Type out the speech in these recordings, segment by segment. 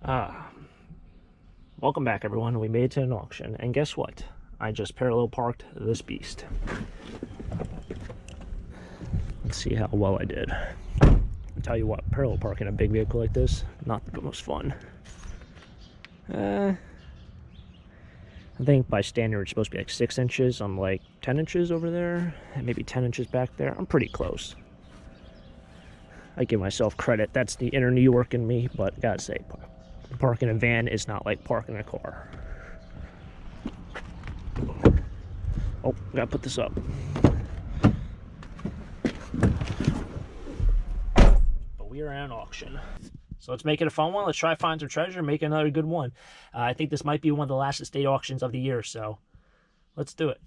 Ah, welcome back, everyone. We made it to an auction, and guess what? I just parallel parked this beast. Let's see how well I did. I'll tell you what, parallel parking a big vehicle like this, not the most fun. I think by standard it's supposed to be like 6 inches. I'm like 10 inches over there, and maybe 10 inches back there. I'm pretty close. I give myself credit. That's the inner New York in me, but I gotta say, parking a van is not like parking a car. Oh, gotta put this up. But we are at an auction. So let's make it a fun one. Let's try to find some treasure, make another good one. I think this might be one of the last estate auctions of the year, so let's do it.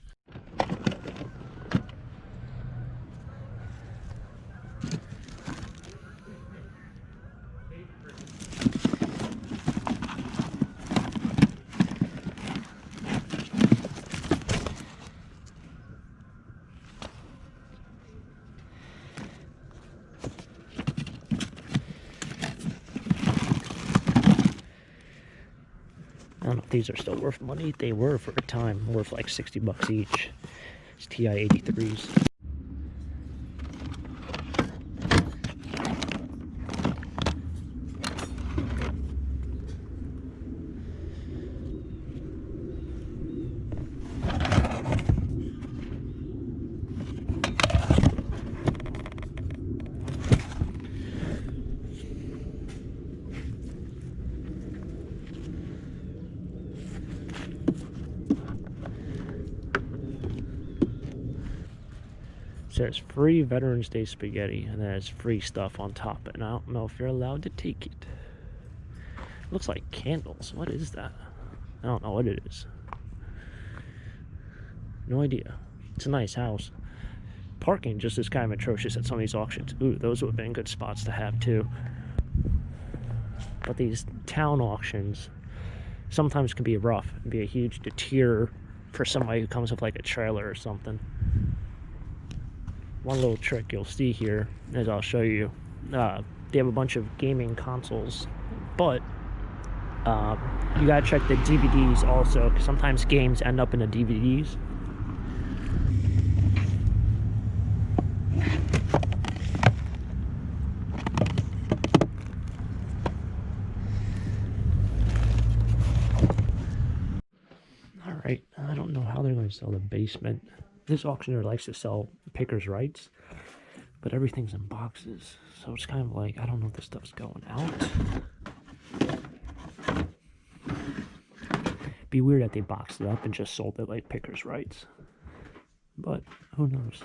I don't know if these are still worth money. They were for a time, worth like 60 bucks each. It's TI 83s. Says free Veterans Day spaghetti, and there's free stuff on top, and I don't know if you're allowed to take it. Looks like candles. What is that? I don't know what it is. No idea. It's a nice house. Parking just is kind of atrocious at some of these auctions. Ooh, those would have been good spots to have too. But these town auctions sometimes can be rough and be a huge deter for somebody who comes with like a trailer or something. One little trick you'll see here, as I'll show you, they have a bunch of gaming consoles, but you gotta check the DVDs also, because sometimes games end up in the DVDs. Alright, I don't know how they're going to sell the basement. This auctioneer likes to sell pickers' rights, but everything's in boxes, so it's kind of like, I don't know if this stuff's going out. Be weird that they boxed it up and just sold it like pickers' rights, but who knows.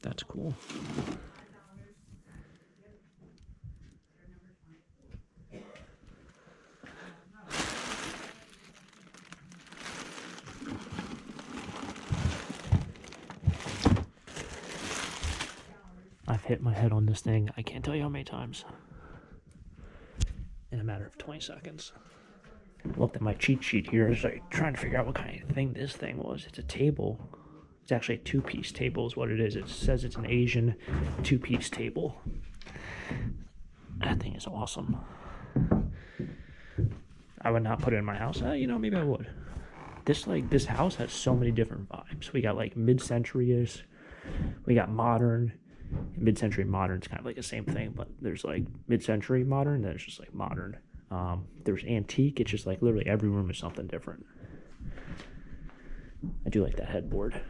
That's cool. I've hit my head on this thing, I can't tell you how many times, in a matter of 20 seconds. I looked at my cheat sheet here, it's like trying to figure out what kind of thing this thing was. It's a table. It's actually a 2-piece table is what it is. It says it's an Asian 2-piece table. That thing is awesome. I would not put it in my house. You know, maybe I would. This house has so many different vibes. We got like mid-century-ish. We got modern. Mid-century modern is kind of like the same thing, but there's like mid-century modern, then it's just like modern. There's antique. It's just like literally every room is something different. I do like that headboard.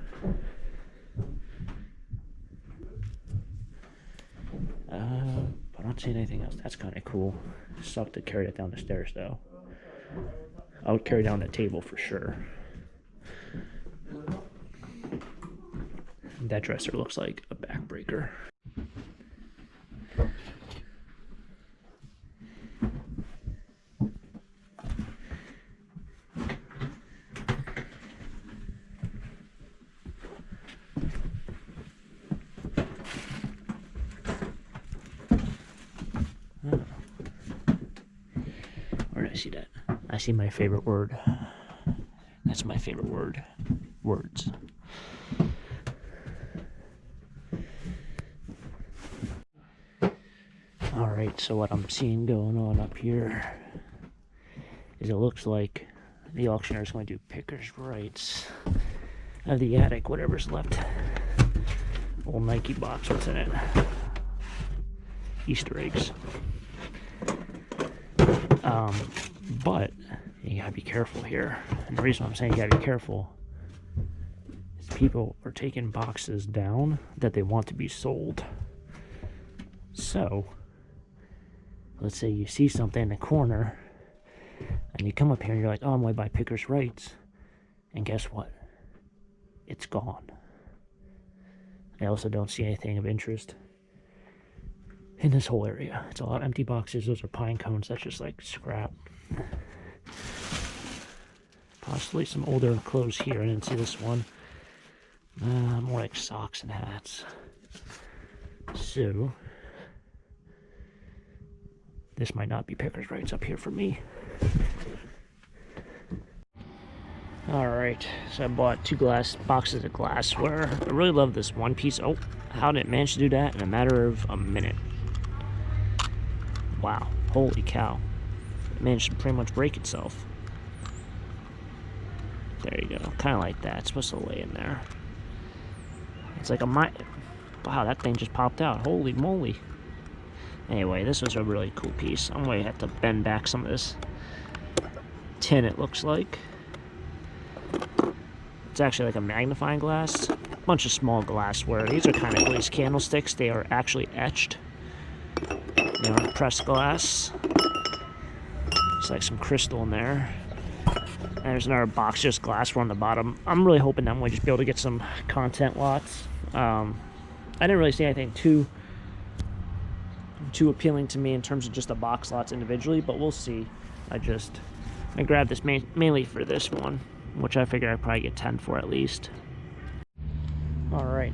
But I'm not seeing anything else. That's kind of cool. Sucked to carry that down the stairs though. I would carry down the table for sure. That dresser looks like a backbreaker. Where did I see that? I see my favorite word. That's my favorite word. Words. Alright, so what I'm seeing going on up here is it looks like the auctioneer is going to do pickers' rights of the attic, whatever's left. Old Nike box, what's in it? Easter eggs. But you gotta be careful here. And the reason I'm saying you gotta be careful is people are taking boxes down that they want to be sold. So, let's say you see something in the corner and you come up here and you're like, oh, I'm going to buy pickers' rights. And guess what? It's gone. I also don't see anything of interest in this whole area. It's a lot of empty boxes. Those are pine cones. That's just like scrap. Possibly some older clothes here. I didn't see this one. More like socks and hats. So, this might not be pickers' rights up here for me. Alright, so I bought 2 boxes of glassware. I really love this one piece. Oh, how did it manage to do that in a matter of a minute? Wow, holy cow. It managed to pretty much break itself. There you go, kind of like that. It's supposed to lay in there. It's like a wow, that thing just popped out. Holy moly. Anyway, this was a really cool piece. I'm going to have to bend back some of this tin, it looks like. It's actually like a magnifying glass. A bunch of small glassware. These are kind of cool. These candlesticks, they are actually etched. They aren't pressed glass. It's like some crystal in there. And there's another box, just glassware on the bottom. I'm really hoping I'm going to just be able to get some content lots. I didn't really see anything too appealing to me in terms of just the box lots individually, but we'll see. I grabbed this mainly for this one, which I figure I'd probably get 10 for at least. Alright,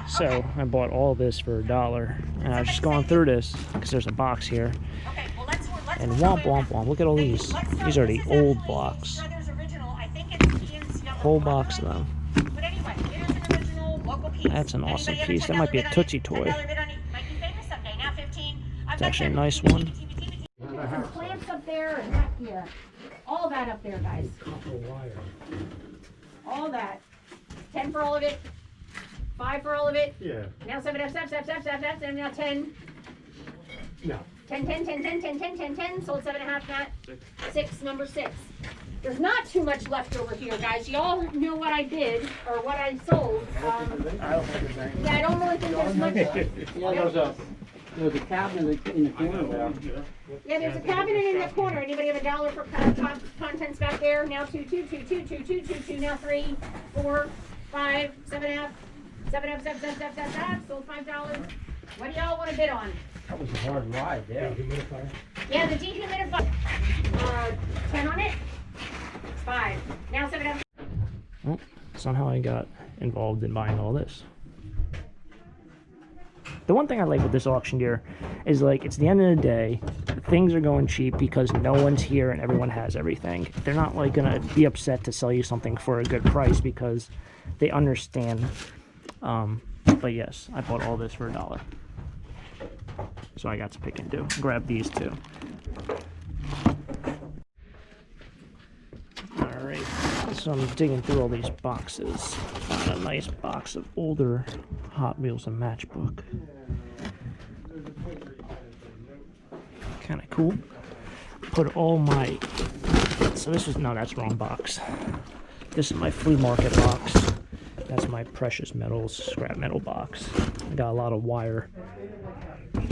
so I bought all this for $1, and I was just going through this because there's a box here. And womp womp womp, look at all these. These are the old blocks. Whole box of them. That's an awesome piece. That might be a Tootsie toy. It's actually a nice one. Some plants up there and back here. All that up there, guys. All that. 10 for all of it. 5 for all of it. Yeah. Now 7 F, and now 10. No. 10, 10, 10, 10, 10, 10, 10, 10. Sold 7.5, Matt. 6, number 6. There's not too much left over here, guys. Y'all know what I did, or what I sold. I don't think there's anything. Yeah, I don't really think there's much. Yeah, there's a cabinet in the corner there. Yeah, there's a cabinet in the corner. Anybody have $1 for contents back there? Now 2, 2, 2, 2, 2, 2, 2, 2. Now 3, 4, 5, 7.5. 7 F, 7, 7, 7, 7, 7. Sold $5. What do y'all want to bid on? That was a hard ride there. Yeah, the dehumidifier. 10 on it. 5. Now 7 F. Well, somehow I got involved in buying all this. The one thing I like with this auction gear is, like, it's the end of the day, things are going cheap because no one's here and everyone has everything. They're not, like, gonna be upset to sell you something for a good price because they understand. But yes, I bought all this for $1. So I got to pick and do. Grab these two. Alright, so I'm digging through all these boxes. Found a nice box of older Hot Wheels and Matchbook. Kind of cool. Put all my... So this is... No, that's the wrong box. This is my flea market box. That's my precious metals, scrap metal box. I got a lot of wire.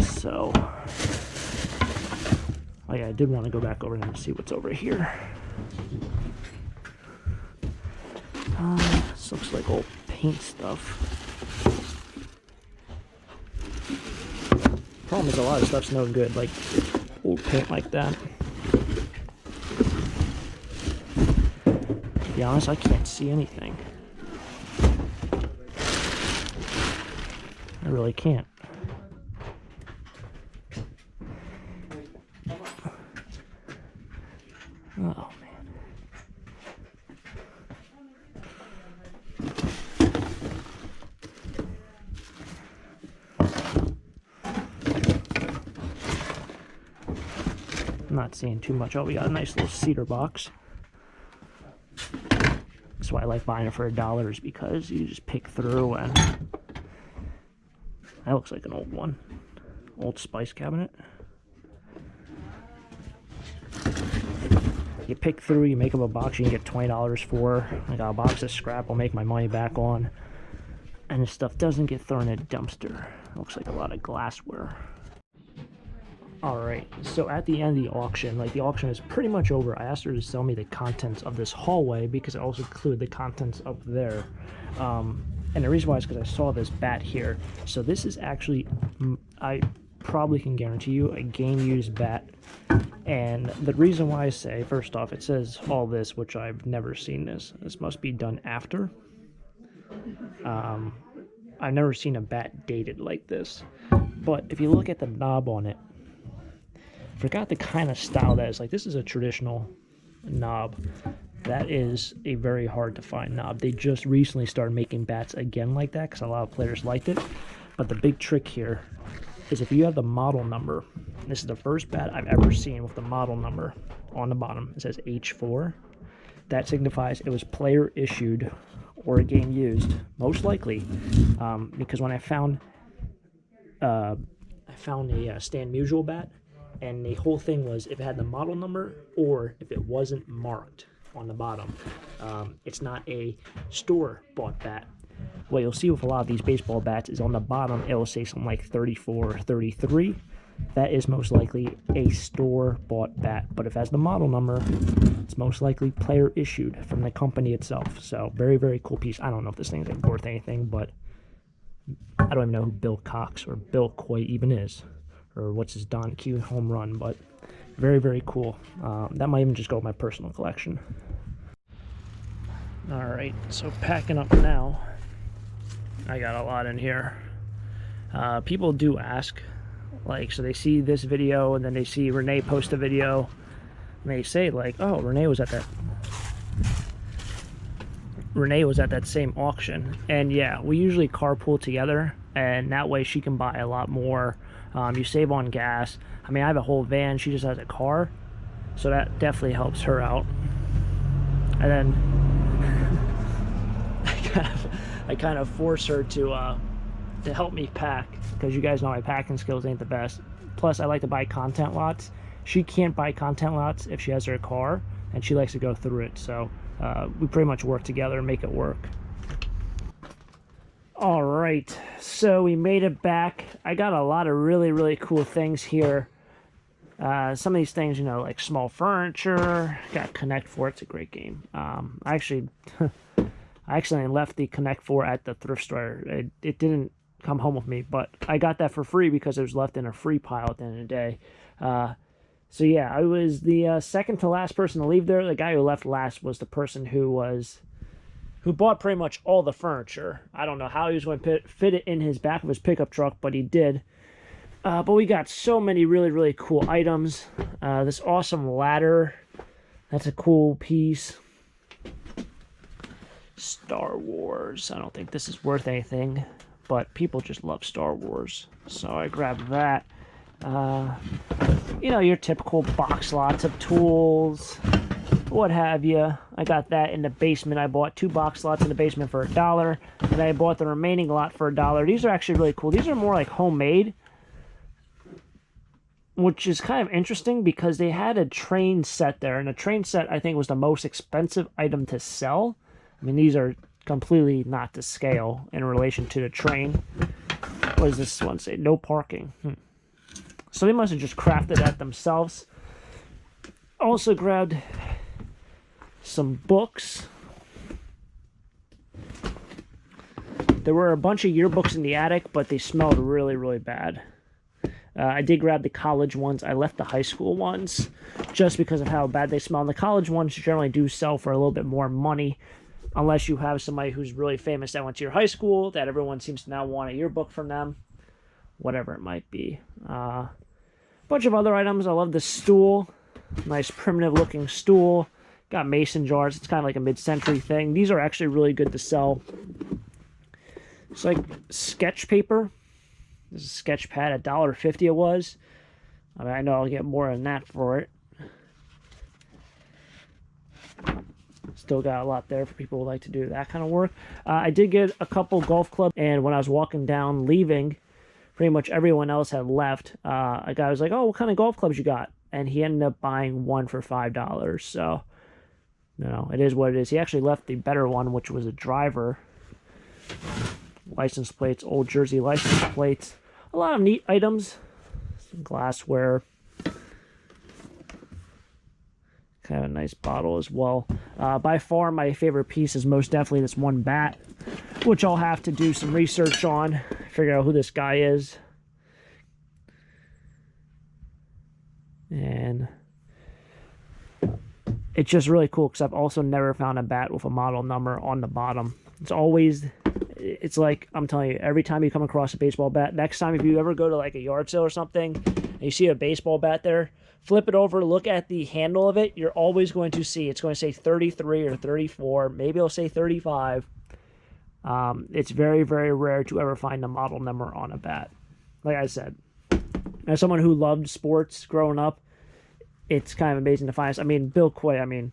So... Oh yeah, I did want to go back over and see what's over here. This looks like old paint stuff. Problem is a lot of stuff's no good, like old paint like that. To be honest, I can't see anything. I really can't. Oh, man. not seeing too much. Oh, we got a nice little cedar box. That's why I like buying it for $1, is because you just pick through, and that looks like an old one. Old Spice cabinet. You pick through, you make up a box, you can get $20 for. I got a box of scrap I'll make my money back on. And this stuff doesn't get thrown in a dumpster. It looks like a lot of glassware. Alright, so at the end of the auction, like the auction is pretty much over. I asked her to sell me the contents of this hallway because it also included the contents up there. And the reason why is because I saw this bat here. So this is actually, I probably can guarantee you, a game-used bat. And the reason why I say, first off, it says all this, which I've never seen this. This must be done after. I've never seen a bat dated like this. But if you look at the knob on it, forgot the kind of style that is. Like, this is a traditional knob. That is a very hard to find knob. They just recently started making bats again like that because a lot of players liked it. But the big trick here is if you have the model number, this is the first bat I've ever seen with the model number on the bottom. It says H4. That signifies it was player issued or game used, most likely, because when I found a Stan Musial bat, and the whole thing was if it had the model number or if it wasn't marked on the bottom. It's not a store-bought bat. What you'll see with a lot of these baseball bats is on the bottom it will say something like 34, 33. That is most likely a store-bought bat. But if it has the model number, it's most likely player-issued from the company itself. So very, very cool piece. I don't know if this thing's worth anything, but I don't even know who Bill Cox or Bill Coy even is, or what's his Don Q home run, but very, very cool. That might even just go with my personal collection. Alright, so packing up now. I got a lot in here. People do ask, like, so they see this video and then they see Renee post a video and they say like, oh, Renee was at that same auction. And yeah, we usually carpool together, and that way she can buy a lot more. You save on gas. I mean, I have a whole van, she just has a car, so that definitely helps her out. And then I kind of force her to help me pack, because you guys know my packing skills ain't the best. Plus, I like to buy content lots. She can't buy content lots if she has her car, and she likes to go through it. So we pretty much work together and make it work. All right, so we made it back. I got a lot of really, really cool things here. Some of these things, you know, like small furniture. Got Connect 4. It's a great game. I actually left the Connect 4 at the thrift store. It didn't come home with me, but I got that for free because it was left in a free pile at the end of the day. So yeah, I was the second to last person to leave there. The guy who left last was the person who bought pretty much all the furniture. I don't know how he was going to fit it in his back of his pickup truck, but he did. But we got so many really, really cool items. This awesome ladder. That's a cool piece. Star Wars. I don't think this is worth anything, but people just love Star Wars. So I grabbed that. You know, your typical box lots of tools, what have you. I got that in the basement. I bought 2 box lots in the basement for $1, and I bought the remaining lot for $1. These are actually really cool. These are more like homemade, which is kind of interesting because they had a train set there, and a train set I think was the most expensive item to sell. I mean, these are completely not to scale in relation to the train. What does this one say? No parking. So they must have just crafted that themselves. Also grabbed some books. There were a bunch of yearbooks in the attic, but they smelled really, really bad. I did grab the college ones. I left the high school ones just because of how bad they smell. And the college ones generally do sell for a little bit more money, unless you have somebody who's really famous that went to your high school, that everyone seems to now want a yearbook from them. Whatever it might be. Bunch of other items. I love the stool. Nice primitive looking stool. Got mason jars. It's kind of like a mid-century thing. These are actually really good to sell. It's like sketch paper. This is a sketch pad. $1.50 it was. I mean, I know I'll get more than that for it. Still got a lot there for people who like to do that kind of work. I did get a couple golf clubs, and when I was walking down leaving, pretty much everyone else had left. A guy was like, "Oh, what kind of golf clubs you got?" And he ended up buying one for $5. So, you know, it is what it is. He actually left the better one, which was a driver. License plates, old Jersey license plates. A lot of neat items. Some glassware. Kind of a nice bottle as well. By far, my favorite piece is most definitely this one bat, which I'll have to do some research on, figure out who this guy is. And it's just really cool because I've also never found a bat with a model number on the bottom. It's like, I'm telling you, every time you come across a baseball bat, next time if you ever go to like a yard sale or something, and you see a baseball bat there, flip it over, look at the handle of it, you're always going to see, it's going to say 33 or 34, maybe it'll say 35. It's very, very rare to ever find a model number on a bat. Like I said, as someone who loved sports growing up, it's kind of amazing to find. I mean, Bill Coy, I mean,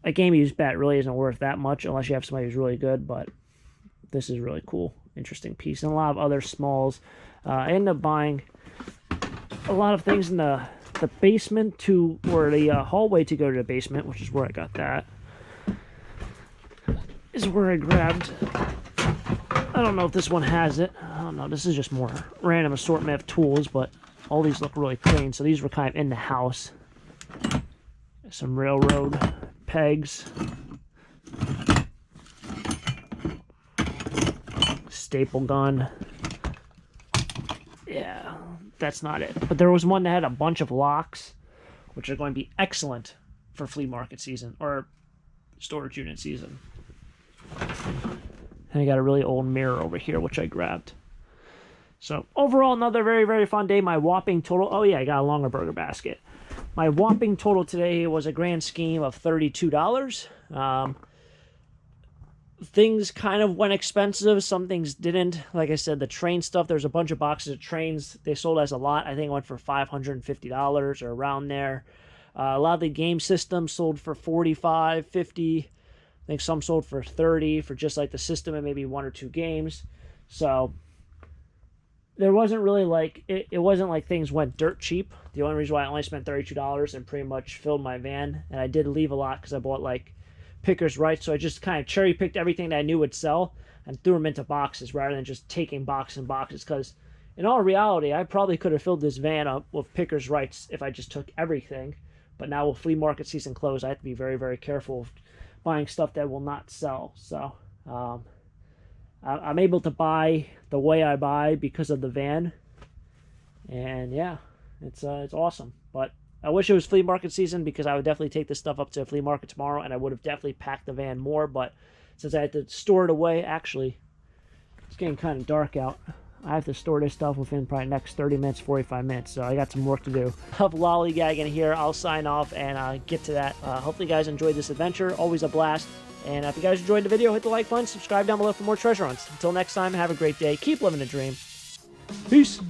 a game-used bat really isn't worth that much unless you have somebody who's really good, but this is really cool, interesting piece. And a lot of other smalls. I ended up buying a lot of things in the basement or the hallway to go to the basement, which is where I got that. Is where I grabbed, I don't know if this one has it. I don't know, this is just more random assortment of tools, but all these look really clean. So these were kind of in the house. Some railroad pegs. Staple gun. Yeah, that's not it. But there was one that had a bunch of locks, which are going to be excellent for flea market season or storage unit season. And I got a really old mirror over here, which I grabbed. So overall, another very, very fun day. My whopping total, oh yeah, I got a longer burger basket. My whopping total today was a grand scheme of $32. Things kind of went expensive. Some things didn't. Like I said, the train stuff, there's a bunch of boxes of trains. They sold as a lot. I think it went for $550 or around there. A lot of the game systems sold for $45, $50. I think some sold for $30 for just like the system and maybe one or two games. So there wasn't really like, it wasn't like things went dirt cheap. The only reason why I only spent $32 and pretty much filled my van, and I did leave a lot because I bought like pickers rights, so I just kind of cherry picked everything that I knew would sell and threw them into boxes rather than just taking boxes and boxes, because in all reality I probably could have filled this van up with pickers rights if I just took everything. But now with flea market season closed, I have to be very, very careful of buying stuff that will not sell. So I'm able to buy the way I buy because of the van, and yeah, it's awesome. But I wish it was flea market season, because I would definitely take this stuff up to a flea market tomorrow, and I would have definitely packed the van more. But since I had to store it away, actually, it's getting kind of dark out. I have to store this stuff within probably next 30 minutes, 45 minutes, so I got some work to do. Of lollygagging here, I'll sign off and get to that. Hopefully you guys enjoyed this adventure. Always a blast. And if you guys enjoyed the video, hit the like button, subscribe down below for more treasure hunts. Until next time, have a great day. Keep living the dream. Peace.